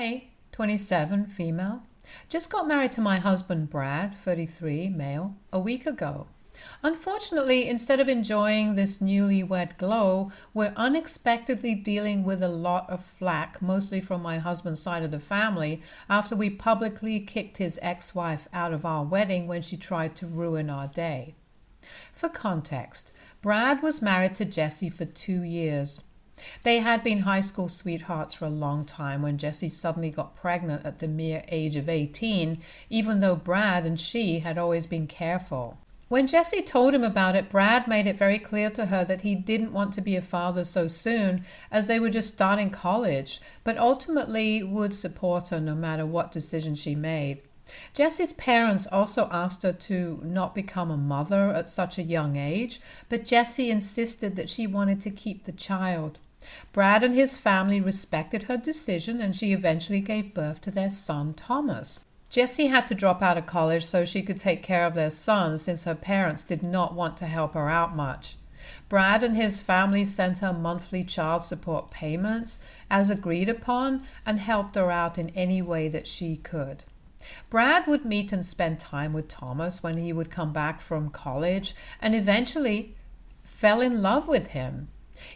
Hi, 27, female. Just got married to my husband Brad, 33, male, a week ago. Unfortunately, instead of enjoying this newlywed glow, we're unexpectedly dealing with a lot of flack, mostly from my husband's side of the family, after we publicly kicked his ex-wife out of our wedding when she tried to ruin our day. For context, Brad was married to Jessie for 2 years. They had been high school sweethearts for a long time when Jessie suddenly got pregnant at the mere age of 18, even though Brad and she had always been careful. When Jessie told him about it, Brad made it very clear to her that he didn't want to be a father so soon, as they were just starting college, but ultimately would support her no matter what decision she made. Jessie's parents also asked her to not become a mother at such a young age, but Jessie insisted that she wanted to keep the child. Brad and his family respected her decision, and she eventually gave birth to their son, Thomas. Jessie had to drop out of college so she could take care of their son, since her parents did not want to help her out much. Brad and his family sent her monthly child support payments as agreed upon and helped her out in any way that she could. Brad would meet and spend time with Thomas when he would come back from college, and eventually fell in love with him.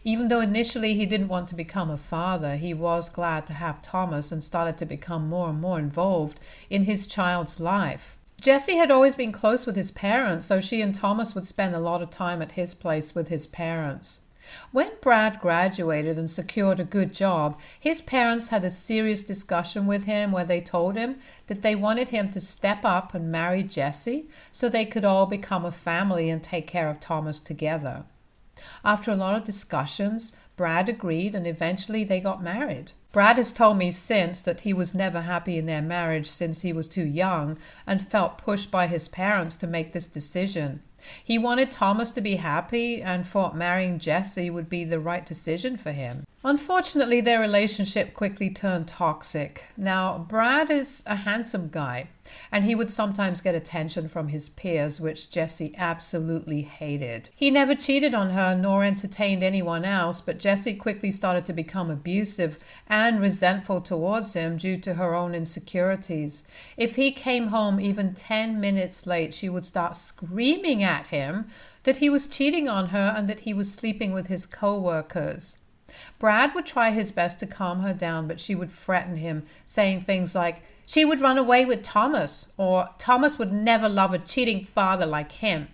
Even though initially he didn't want to become a father, he was glad to have Thomas and started to become more and more involved in his child's life. Jessie had always been close with his parents, so she and Thomas would spend a lot of time at his place with his parents. When Brad graduated and secured a good job, his parents had a serious discussion with him where they told him that they wanted him to step up and marry Jessie so they could all become a family and take care of Thomas together. After a lot of discussions, Brad agreed and eventually they got married. Brad has told me since that he was never happy in their marriage since he was too young and felt pushed by his parents to make this decision. He wanted Thomas to be happy and thought marrying Jessie would be the right decision for him. Unfortunately, their relationship quickly turned toxic. Now, Brad is a handsome guy, and he would sometimes get attention from his peers, which Jessie absolutely hated. He never cheated on her nor entertained anyone else, but Jessie quickly started to become abusive and resentful towards him due to her own insecurities. If he came home even 10 minutes late, she would start screaming at him that he was cheating on her and that he was sleeping with his co-workers. Brad would try his best to calm her down, but she would threaten him, saying things like, she would run away with Thomas, or Thomas would never love a cheating father like him.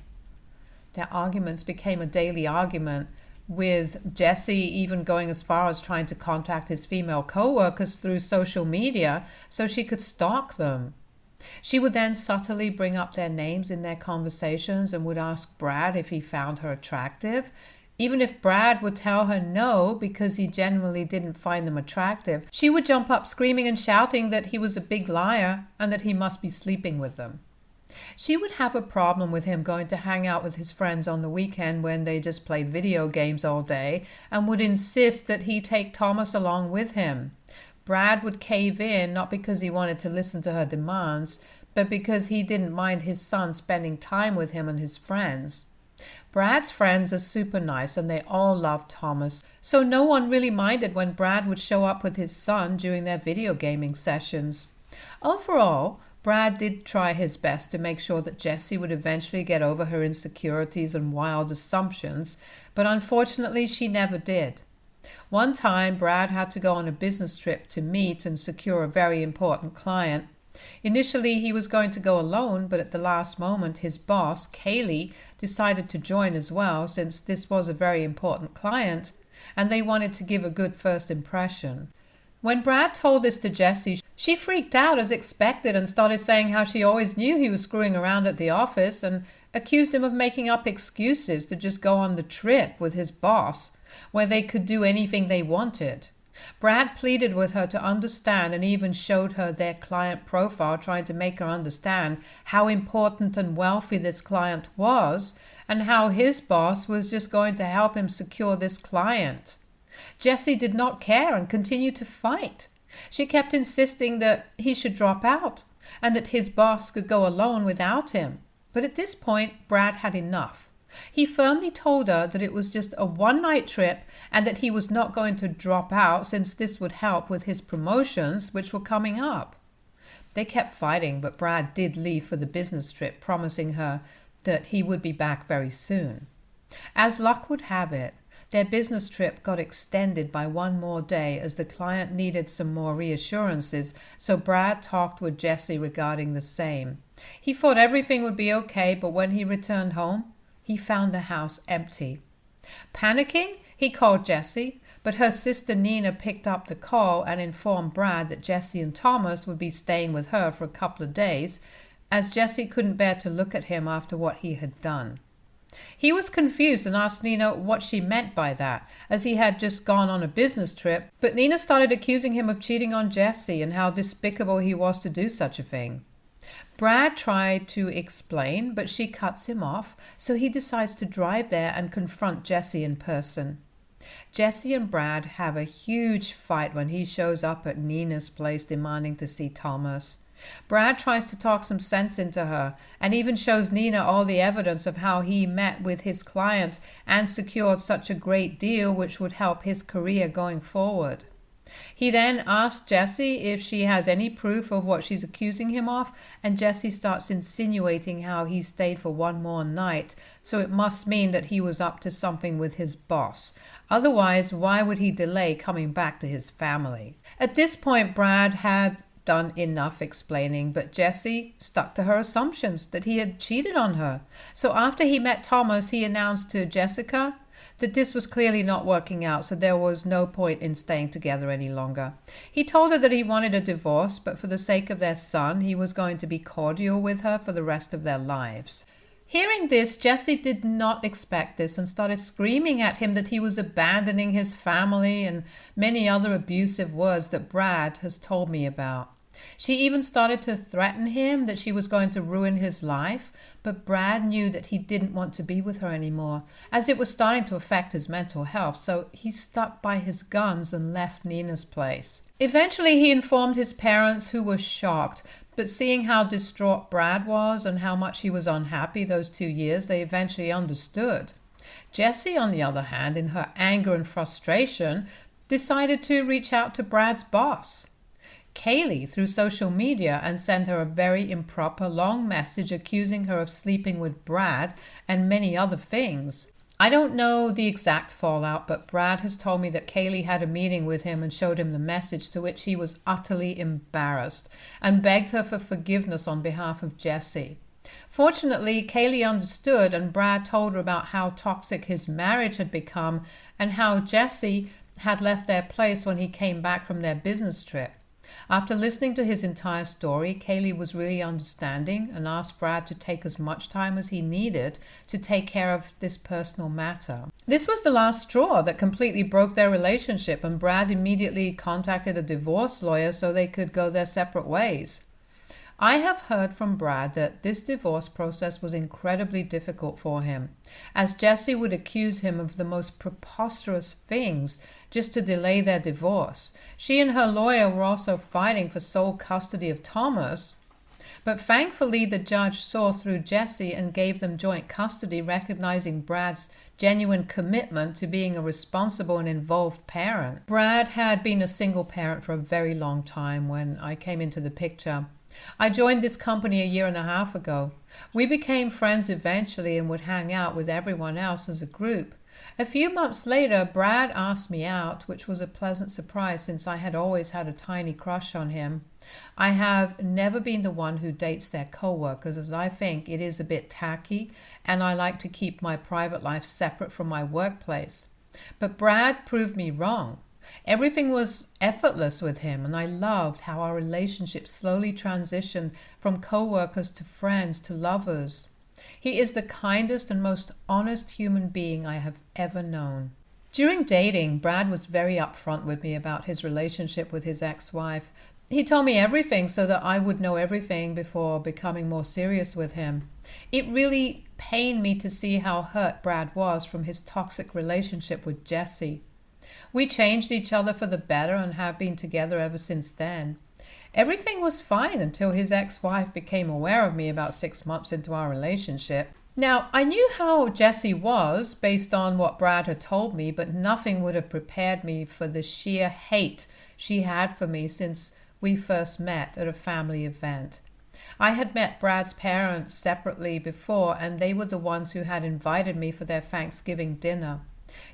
Their arguments became a daily argument, with Jessie even going as far as trying to contact his female co-workers through social media so she could stalk them. She would then subtly bring up their names in their conversations and would ask Brad if he found her attractive. Even if Brad would tell her no because he genuinely didn't find them attractive, she would jump up screaming and shouting that he was a big liar and that he must be sleeping with them. She would have a problem with him going to hang out with his friends on the weekend when they just played video games all day, and would insist that he take Thomas along with him. Brad would cave in, not because he wanted to listen to her demands, but because he didn't mind his son spending time with him and his friends. Brad's friends are super nice and they all love Thomas, so no one really minded when Brad would show up with his son during their video gaming sessions. Overall, Brad did try his best to make sure that Jessie would eventually get over her insecurities and wild assumptions, but unfortunately she never did. One time, Brad had to go on a business trip to meet and secure a very important client. Initially, he was going to go alone, but at the last moment, his boss, Kaylee, decided to join as well, since this was a very important client, and they wanted to give a good first impression. When Brad told this to Jessie, she freaked out as expected and started saying how she always knew he was screwing around at the office and accused him of making up excuses to just go on the trip with his boss, where they could do anything they wanted. Brad pleaded with her to understand and even showed her their client profile, trying to make her understand how important and wealthy this client was and how his boss was just going to help him secure this client. Jessie did not care and continued to fight. She kept insisting that he should drop out and that his boss could go alone without him. But at this point, Brad had enough. He firmly told her that it was just a one-night trip and that he was not going to drop out since this would help with his promotions, which were coming up. They kept fighting, but Brad did leave for the business trip, promising her that he would be back very soon. As luck would have it, their business trip got extended by one more day as the client needed some more reassurances, so Brad talked with Jesse regarding the same. He thought everything would be okay, but when he returned home, he found the house empty. Panicking, he called Jesse, but her sister Nina picked up the call and informed Brad that Jesse and Thomas would be staying with her for a couple of days, as Jesse couldn't bear to look at him after what he had done. He was confused and asked Nina what she meant by that, as he had just gone on a business trip, but Nina started accusing him of cheating on Jesse and how despicable he was to do such a thing. Brad tried to explain, but she cuts him off, so he decides to drive there and confront Jesse in person. Jesse and Brad have a huge fight when he shows up at Nina's place demanding to see Thomas. Brad tries to talk some sense into her and even shows Nina all the evidence of how he met with his client and secured such a great deal which would help his career going forward. He then asks Jesse if she has any proof of what she's accusing him of, and Jesse starts insinuating how he stayed for one more night, so it must mean that he was up to something with his boss. Otherwise, why would he delay coming back to his family? At this point, Brad had done enough explaining, but Jesse stuck to her assumptions that he had cheated on her. So after he met Thomas, he announced to Jessica that this was clearly not working out, so there was no point in staying together any longer. He told her that he wanted a divorce, but for the sake of their son, he was going to be cordial with her for the rest of their lives. Hearing this, Jesse did not expect this and started screaming at him that he was abandoning his family and many other abusive words that Brad has told me about. She even started to threaten him that she was going to ruin his life, but Brad knew that he didn't want to be with her anymore, as it was starting to affect his mental health, so he stuck by his guns and left Nina's place. Eventually, he informed his parents, who were shocked, but seeing how distraught Brad was and how much he was unhappy those 2 years, they eventually understood. Jessie, on the other hand, in her anger and frustration, decided to reach out to Brad's boss, Kaylee, through social media, and sent her a very improper long message accusing her of sleeping with Brad and many other things. I don't know the exact fallout, but Brad has told me that Kaylee had a meeting with him and showed him the message, to which he was utterly embarrassed and begged her for forgiveness on behalf of Jessie. Fortunately, Kaylee understood, and Brad told her about how toxic his marriage had become and how Jessie had left their place when he came back from their business trip. After listening to his entire story, Kaylee was really understanding and asked Brad to take as much time as he needed to take care of this personal matter. This was the last straw that completely broke their relationship, and Brad immediately contacted a divorce lawyer so they could go their separate ways. I have heard from Brad that this divorce process was incredibly difficult for him, as Jessie would accuse him of the most preposterous things just to delay their divorce. She and her lawyer were also fighting for sole custody of Thomas, but thankfully the judge saw through Jessie and gave them joint custody, recognizing Brad's genuine commitment to being a responsible and involved parent. Brad had been a single parent for a very long time when I came into the picture. I joined this company a year and a half ago. We became friends eventually and would hang out with everyone else as a group. A few months later, Brad asked me out, which was a pleasant surprise since I had always had a tiny crush on him. I have never been the one who dates their co-workers, as I think it is a bit tacky and I like to keep my private life separate from my workplace. But Brad proved me wrong. Everything was effortless with him, and I loved how our relationship slowly transitioned from co-workers to friends to lovers. He is the kindest and most honest human being I have ever known. During dating, Brad was very upfront with me about his relationship with his ex-wife. He told me everything so that I would know everything before becoming more serious with him. It really pained me to see how hurt Brad was from his toxic relationship with Jessie. We changed each other for the better and have been together ever since then. Everything was fine until his ex-wife became aware of me about 6 months into our relationship. Now, I knew how Jessie was based on what Brad had told me, but nothing would have prepared me for the sheer hate she had for me since we first met at a family event. I had met Brad's parents separately before, and they were the ones who had invited me for their Thanksgiving dinner.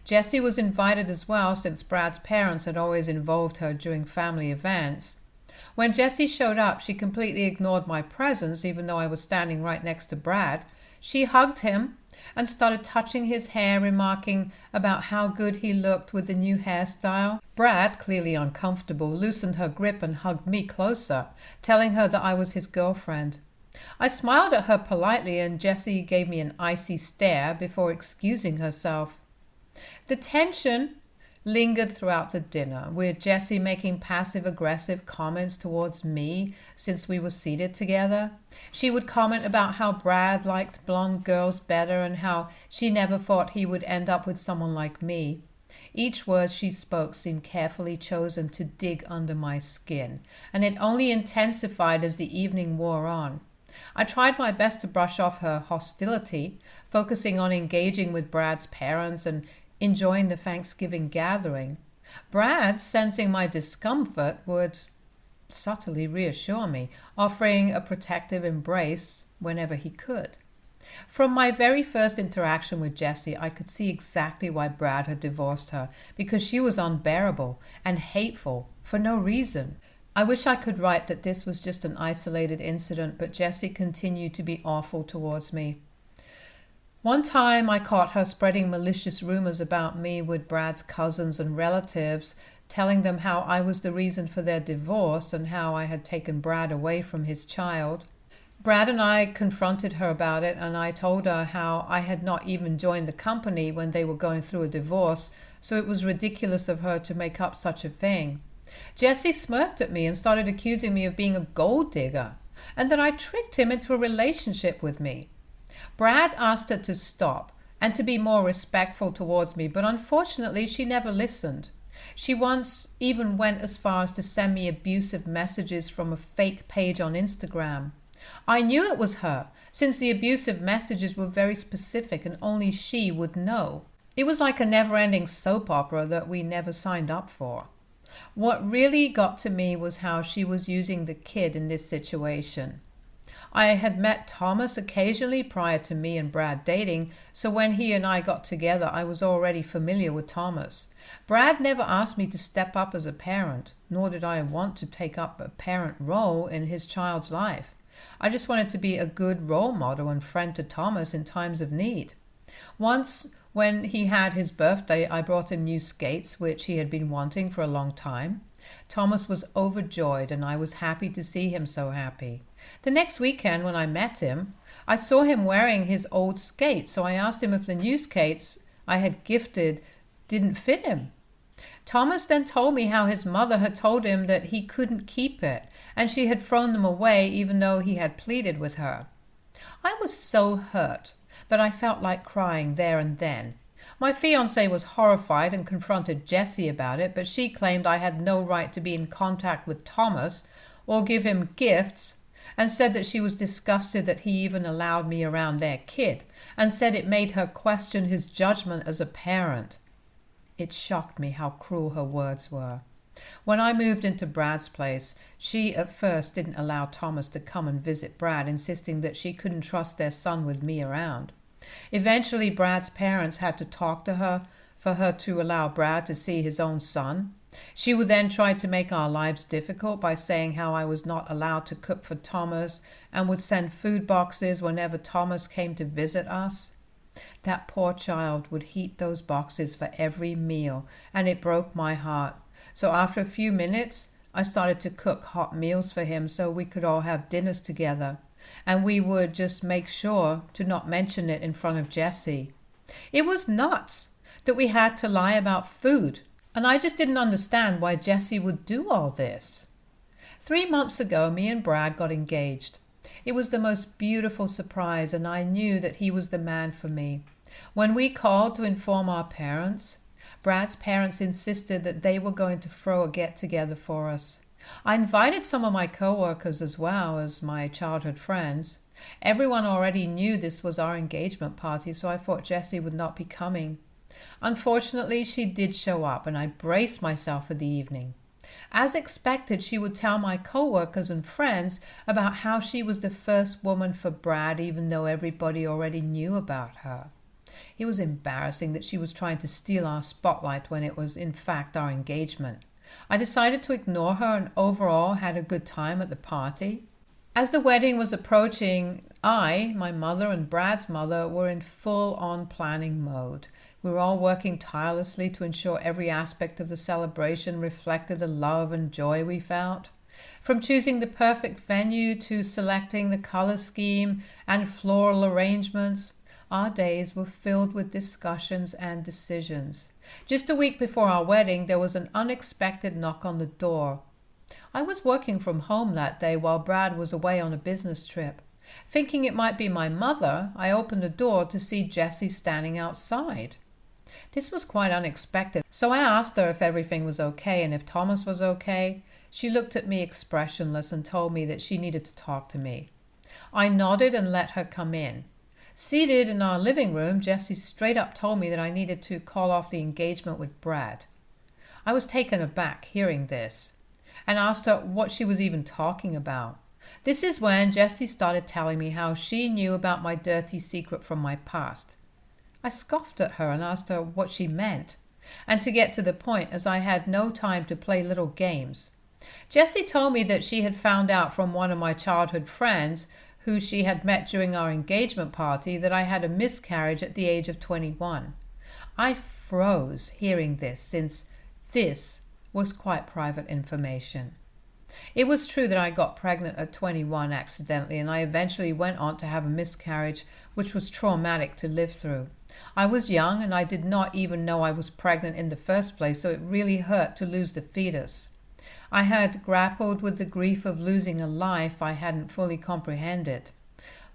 Jessie was invited as well, since Brad's parents had always involved her during family events. When Jessie showed up, she completely ignored my presence, even though I was standing right next to Brad. She hugged him and started touching his hair, remarking about how good he looked with the new hairstyle. Brad, clearly uncomfortable, loosened her grip and hugged me closer, telling her that I was his girlfriend. I smiled at her politely, and Jessie gave me an icy stare before excusing herself. The tension lingered throughout the dinner, with Jessie making passive-aggressive comments towards me since we were seated together. She would comment about how Brad liked blonde girls better and how she never thought he would end up with someone like me. Each word she spoke seemed carefully chosen to dig under my skin, and it only intensified as the evening wore on. I tried my best to brush off her hostility, focusing on engaging with Brad's parents and enjoying the Thanksgiving gathering. Brad, sensing my discomfort, would subtly reassure me, offering a protective embrace whenever he could. From my very first interaction with Jessie, I could see exactly why Brad had divorced her, because she was unbearable and hateful for no reason. I wish I could write that this was just an isolated incident, but Jessie continued to be awful towards me. One time I caught her spreading malicious rumors about me with Brad's cousins and relatives, telling them how I was the reason for their divorce and how I had taken Brad away from his child. Brad and I confronted her about it, and I told her how I had not even joined the company when they were going through a divorce, so it was ridiculous of her to make up such a thing. Jessie smirked at me and started accusing me of being a gold digger, and that I tricked him into a relationship with me. Brad asked her to stop and to be more respectful towards me, but unfortunately she never listened. She once even went as far as to send me abusive messages from a fake page on Instagram. I knew it was her, since the abusive messages were very specific and only she would know. It was like a never-ending soap opera that we never signed up for. What really got to me was how she was using the kid in this situation. I had met Thomas occasionally prior to me and Brad dating, so when he and I got together, I was already familiar with Thomas. Brad never asked me to step up as a parent, nor did I want to take up a parent role in his child's life. I just wanted to be a good role model and friend to Thomas in times of need. Once, when he had his birthday, I brought him new skates, which he had been wanting for a long time. Thomas was overjoyed, and I was happy to see him so happy. The next weekend, when I met him, I saw him wearing his old skates, so I asked him if the new skates I had gifted didn't fit him. Thomas then told me how his mother had told him that he couldn't keep it, and she had thrown them away even though he had pleaded with her. I was so hurt that I felt like crying there and then. My fiancé was horrified and confronted Jessie about it, but she claimed I had no right to be in contact with Thomas or give him gifts, and said that she was disgusted that he even allowed me around their kid, and said it made her question his judgment as a parent. It shocked me how cruel her words were. When I moved into Brad's place, she at first didn't allow Thomas to come and visit Brad, insisting that she couldn't trust their son with me around. Eventually, Brad's parents had to talk to her for her to allow Brad to see his own son. She would then try to make our lives difficult by saying how I was not allowed to cook for Thomas and would send food boxes whenever Thomas came to visit us. That poor child would heat those boxes for every meal, and it broke my heart. So after a few minutes, I started to cook hot meals for him so we could all have dinners together, and we would just make sure to not mention it in front of Jessie. It was nuts that we had to lie about food, and I just didn't understand why Jessie would do all this. 3 months ago, me and Brad got engaged. It was the most beautiful surprise, and I knew that he was the man for me. When we called to inform our parents, Brad's parents insisted that they were going to throw a get-together for us. I invited some of my co-workers as well as my childhood friends. Everyone already knew this was our engagement party, so I thought Jessie would not be coming. Unfortunately, she did show up, and I braced myself for the evening. As expected, she would tell my co-workers and friends about how she was the first woman for Brad, even though everybody already knew about her. It was embarrassing that she was trying to steal our spotlight when it was in fact our engagement. I decided to ignore her and overall had a good time at the party. As the wedding was approaching, my mother and Brad's mother were in full-on planning mode. We were all working tirelessly to ensure every aspect of the celebration reflected the love and joy we felt. From choosing the perfect venue to selecting the color scheme and floral arrangements, our days were filled with discussions and decisions. Just a week before our wedding, there was an unexpected knock on the door. I was working from home that day while Brad was away on a business trip. Thinking it might be my mother, I opened the door to see Jessie standing outside. This was quite unexpected, so I asked her if everything was okay and if Thomas was okay. She looked at me expressionless and told me that she needed to talk to me. I nodded and let her come in. Seated in our living room, Jessie straight up told me that I needed to call off the engagement with Brad. I was taken aback hearing this and asked her what she was even talking about. This is when Jessie started telling me how she knew about my dirty secret from my past. I scoffed at her and asked her what she meant, and to get to the point, as I had no time to play little games. Jessie told me that she had found out from one of my childhood friends, who she had met during our engagement party, that I had a miscarriage at the age of 21. I froze hearing this, since this was quite private information. It was true that I got pregnant at 21 accidentally, and I eventually went on to have a miscarriage, which was traumatic to live through. I was young and I did not even know I was pregnant in the first place, so it really hurt to lose the fetus. I had grappled with the grief of losing a life I hadn't fully comprehended.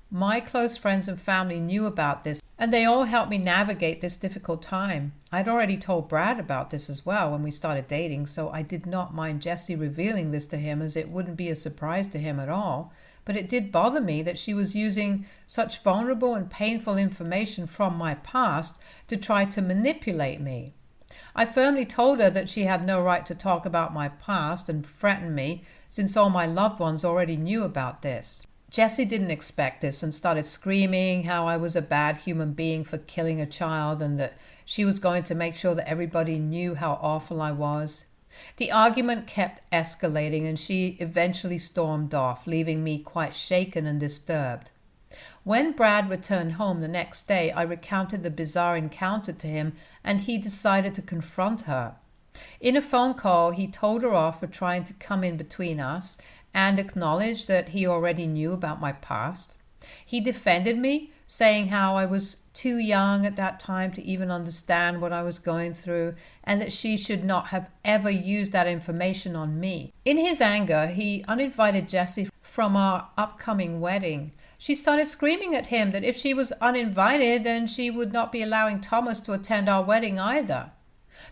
My close friends and family knew about this, and they all helped me navigate this difficult time. I'd already told Brad about this as well when we started dating, so I did not mind Jessie revealing this to him, as it wouldn't be a surprise to him at all. But it did bother me that she was using such vulnerable and painful information from my past to try to manipulate me. I firmly told her that she had no right to talk about my past and threaten me, since all my loved ones already knew about this. Jessie didn't expect this and started screaming how I was a bad human being for killing a child, and that she was going to make sure that everybody knew how awful I was. The argument kept escalating, and she eventually stormed off, leaving me quite shaken and disturbed. When Brad returned home the next day, I recounted the bizarre encounter to him, and he decided to confront her. In a phone call, he told her off for trying to come in between us and acknowledged that he already knew about my past. He defended me, saying how I was too young at that time to even understand what I was going through, and that she should not have ever used that information on me. In his anger, he uninvited Jessie from our upcoming wedding. She started screaming at him that if she was uninvited, then she would not be allowing Thomas to attend our wedding either.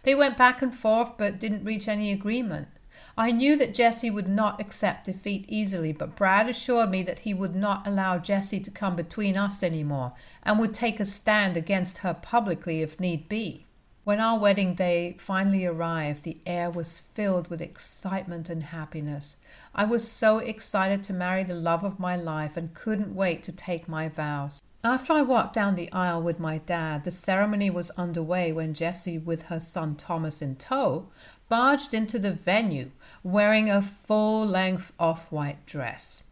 They went back and forth but didn't reach any agreement. I knew that Jessie would not accept defeat easily, but Brad assured me that he would not allow Jessie to come between us anymore and would take a stand against her publicly if need be. When our wedding day finally arrived, the air was filled with excitement and happiness. I was so excited to marry the love of my life and couldn't wait to take my vows. After I walked down the aisle with my dad, the ceremony was underway when Jessie, with her son Thomas in tow, barged into the venue wearing a full-length off-white dress.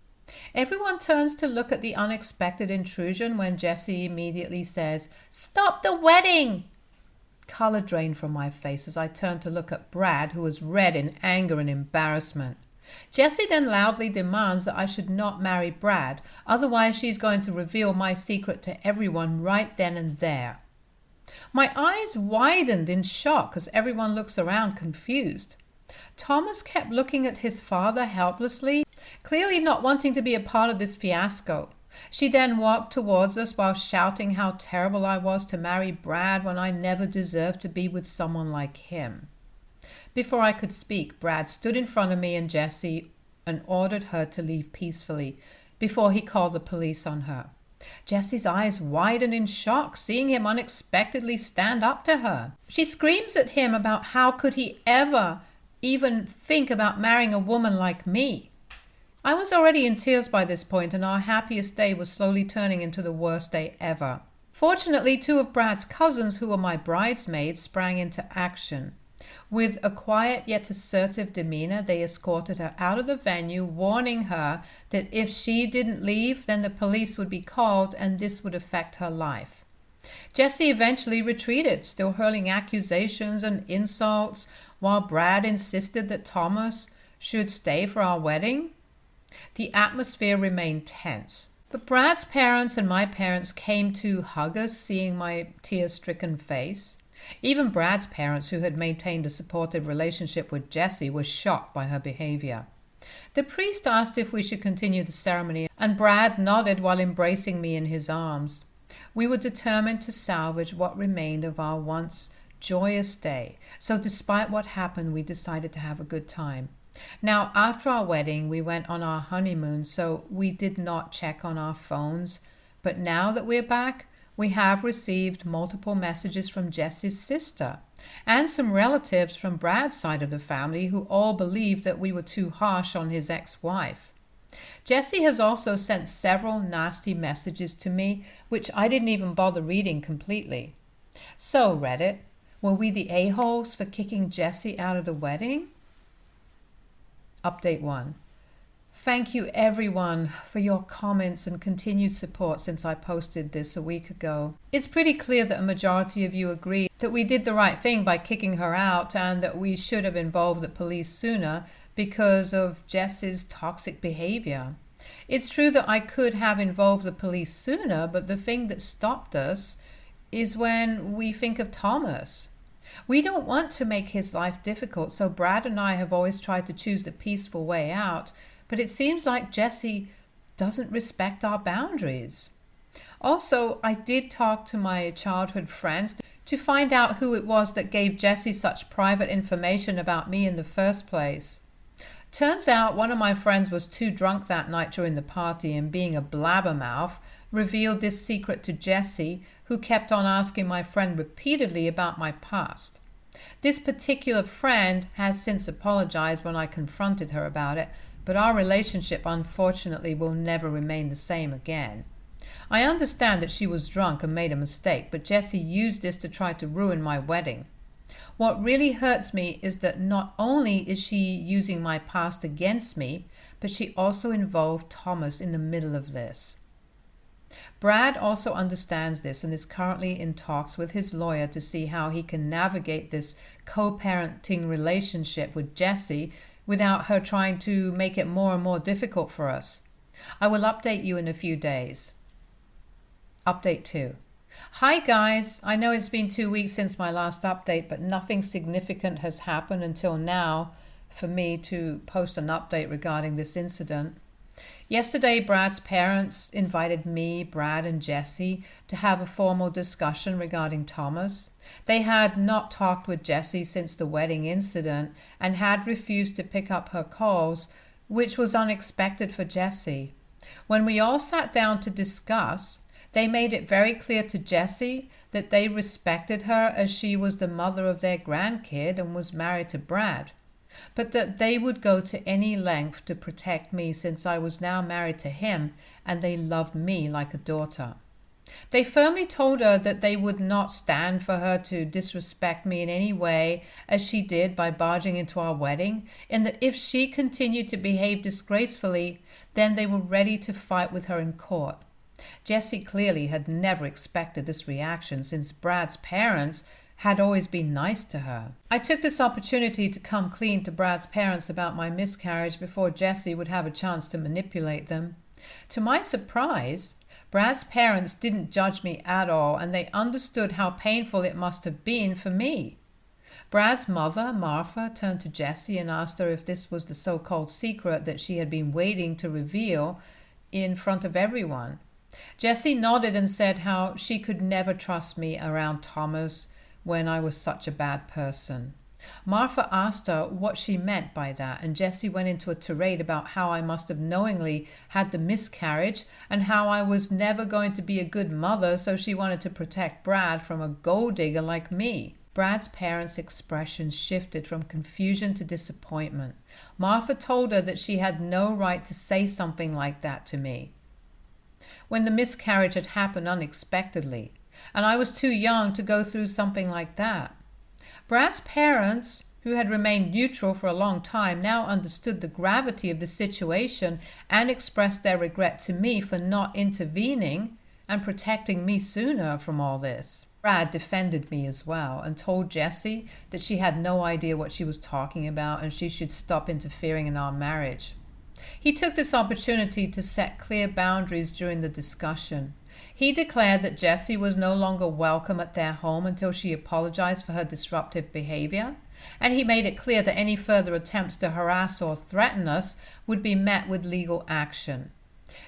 Everyone turns to look at the unexpected intrusion when Jessie immediately says, "Stop the wedding!" Color drained from my face as I turned to look at Brad, who was red in anger and embarrassment. Jessie then loudly demands that I should not marry Brad, otherwise she's going to reveal my secret to everyone right then and there. My eyes widened in shock as everyone looks around confused. Thomas kept looking at his father helplessly, clearly not wanting to be a part of this fiasco. She then walked towards us while shouting how terrible I was to marry Brad when I never deserved to be with someone like him. Before I could speak, Brad stood in front of me and Jessie and ordered her to leave peacefully. before he called the police on her. Jessie's eyes widen in shock, seeing him unexpectedly stand up to her. She screams at him about how could he ever even think about marrying a woman like me. I was already in tears by this point, and our happiest day was slowly turning into the worst day ever. Fortunately, two of Brad's cousins, who were my bridesmaids, sprang into action. With a quiet yet assertive demeanor, they escorted her out of the venue, warning her that if she didn't leave, then the police would be called and this would affect her life. Jessie eventually retreated, still hurling accusations and insults, while Brad insisted that Thomas should stay for our wedding. The atmosphere remained tense. But Brad's parents and my parents came to hug us, seeing my tear-stricken face. Even Brad's parents, who had maintained a supportive relationship with Jessie, were shocked by her behavior. The priest asked if we should continue the ceremony, and Brad nodded while embracing me in his arms. We were determined to salvage what remained of our once joyous day, so despite what happened, we decided to have a good time. Now, after our wedding, we went on our honeymoon, so we did not check on our phones. But now that we're back, we have received multiple messages from Jessie's sister and some relatives from Brad's side of the family who all believed that we were too harsh on his ex-wife. Jessie has also sent several nasty messages to me, which I didn't even bother reading completely. So, Reddit, were we the a-holes for kicking Jessie out of the wedding? Update 1. Thank you everyone for your comments and continued support since I posted this a week ago. It's pretty clear that a majority of you agree that we did the right thing by kicking her out and that we should have involved the police sooner because of Jess's toxic behavior. It's true that I could have involved the police sooner, but the thing that stopped us is when we think of Thomas. We don't want to make his life difficult, so Brad and I have always tried to choose the peaceful way out, but it seems like Jessie doesn't respect our boundaries. Also, I did talk to my childhood friends to find out who it was that gave Jessie such private information about me in the first place. Turns out one of my friends was too drunk that night during the party and, being a blabbermouth, revealed this secret to Jessie, who kept on asking my friend repeatedly about my past. This particular friend has since apologized when I confronted her about it, but our relationship unfortunately will never remain the same again. I understand that she was drunk and made a mistake, but Jessie used this to try to ruin my wedding. What really hurts me is that not only is she using my past against me, but she also involved Thomas in the middle of this. Brad also understands this and is currently in talks with his lawyer to see how he can navigate this co-parenting relationship with Jessie without her trying to make it more and more difficult for us. I will update you in a few days. Update 2. Hi guys, I know it's been 2 weeks since my last update, but nothing significant has happened until now for me to post an update regarding this incident. Yesterday, Brad's parents invited me, Brad, and Jessie to have a formal discussion regarding Thomas. They had not talked with Jessie since the wedding incident and had refused to pick up her calls, which was unexpected for Jessie. When we all sat down to discuss, they made it very clear to Jessie that they respected her as she was the mother of their grandkid and was married to Brad, but that they would go to any length to protect me since I was now married to him and they loved me like a daughter. They firmly told her that they would not stand for her to disrespect me in any way as she did by barging into our wedding, and that if she continued to behave disgracefully, then they were ready to fight with her in court. Jessie clearly had never expected this reaction since Brad's parents had always been nice to her. I took this opportunity to come clean to Brad's parents about my miscarriage before Jessie would have a chance to manipulate them. To my surprise, Brad's parents didn't judge me at all, and they understood how painful it must have been for me. Brad's mother, Martha, turned to Jessie and asked her if this was the so-called secret that she had been waiting to reveal in front of everyone. Jessie nodded and said how she could never trust me around Thomas when I was such a bad person. Martha asked her what she meant by that, and Jessie went into a tirade about how I must have knowingly had the miscarriage and how I was never going to be a good mother, so she wanted to protect Brad from a gold digger like me. Brad's parents' expression shifted from confusion to disappointment. Martha told her that she had no right to say something like that to me when the miscarriage had happened unexpectedly, and I was too young to go through something like that. Brad's parents, who had remained neutral for a long time, now understood the gravity of the situation and expressed their regret to me for not intervening and protecting me sooner from all this. Brad defended me as well and told Jessie that she had no idea what she was talking about and she should stop interfering in our marriage. He took this opportunity to set clear boundaries during the discussion. He declared that Jessie was no longer welcome at their home until she apologized for her disruptive behavior, and he made it clear that any further attempts to harass or threaten us would be met with legal action.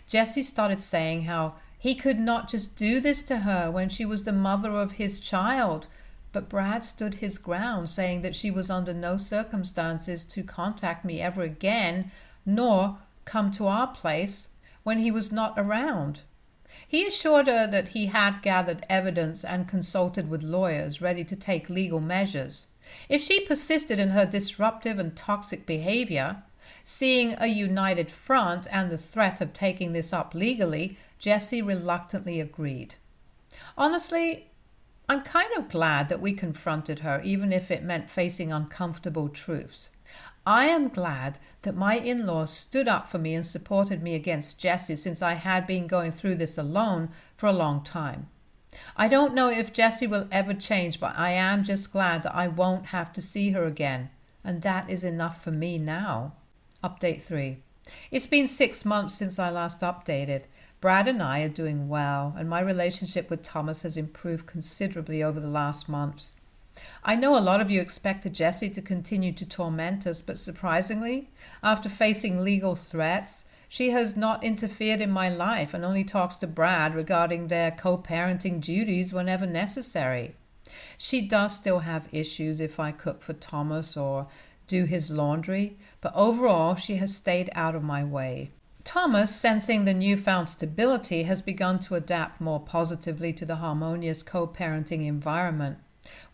Jessie started saying how he could not just do this to her when she was the mother of his child, but Brad stood his ground, saying that she was under no circumstances to contact me ever again, nor come to our place when he was not around. He assured her that he had gathered evidence and consulted with lawyers ready to take legal measures. If she persisted in her disruptive and toxic behavior, seeing a united front and the threat of taking this up legally, Jessie reluctantly agreed. Honestly, I'm kind of glad that we confronted her, even if it meant facing uncomfortable truths. I am glad that my in-laws stood up for me and supported me against Jessie, since I had been going through this alone for a long time. I don't know if Jessie will ever change, but I am just glad that I won't have to see her again, and that is enough for me now. Update 3. It's been 6 months since I last updated. Brad and I are doing well, and my relationship with Thomas has improved considerably over the last months. I know a lot of you expected Jessie to continue to torment us, but surprisingly, after facing legal threats, she has not interfered in my life and only talks to Brad regarding their co-parenting duties whenever necessary. She does still have issues if I cook for Thomas or do his laundry, but overall she has stayed out of my way. Thomas, sensing the newfound stability, has begun to adapt more positively to the harmonious co-parenting environment.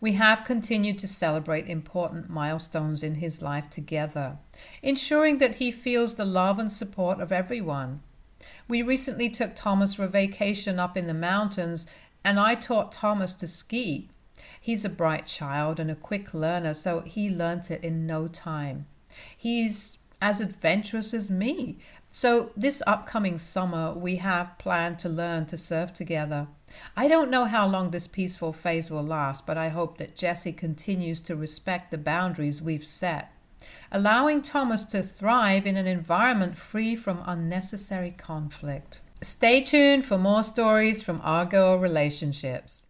We have continued to celebrate important milestones in his life together, ensuring that he feels the love and support of everyone. We recently took Thomas for a vacation up in the mountains, and I taught Thomas to ski. He's a bright child and a quick learner, so he learnt it in no time. He's as adventurous as me. So this upcoming summer, we have planned to learn to surf together. I don't know how long this peaceful phase will last, but I hope that Jessie continues to respect the boundaries we've set, allowing Thomas to thrive in an environment free from unnecessary conflict. Stay tuned for more stories from our girl relationships.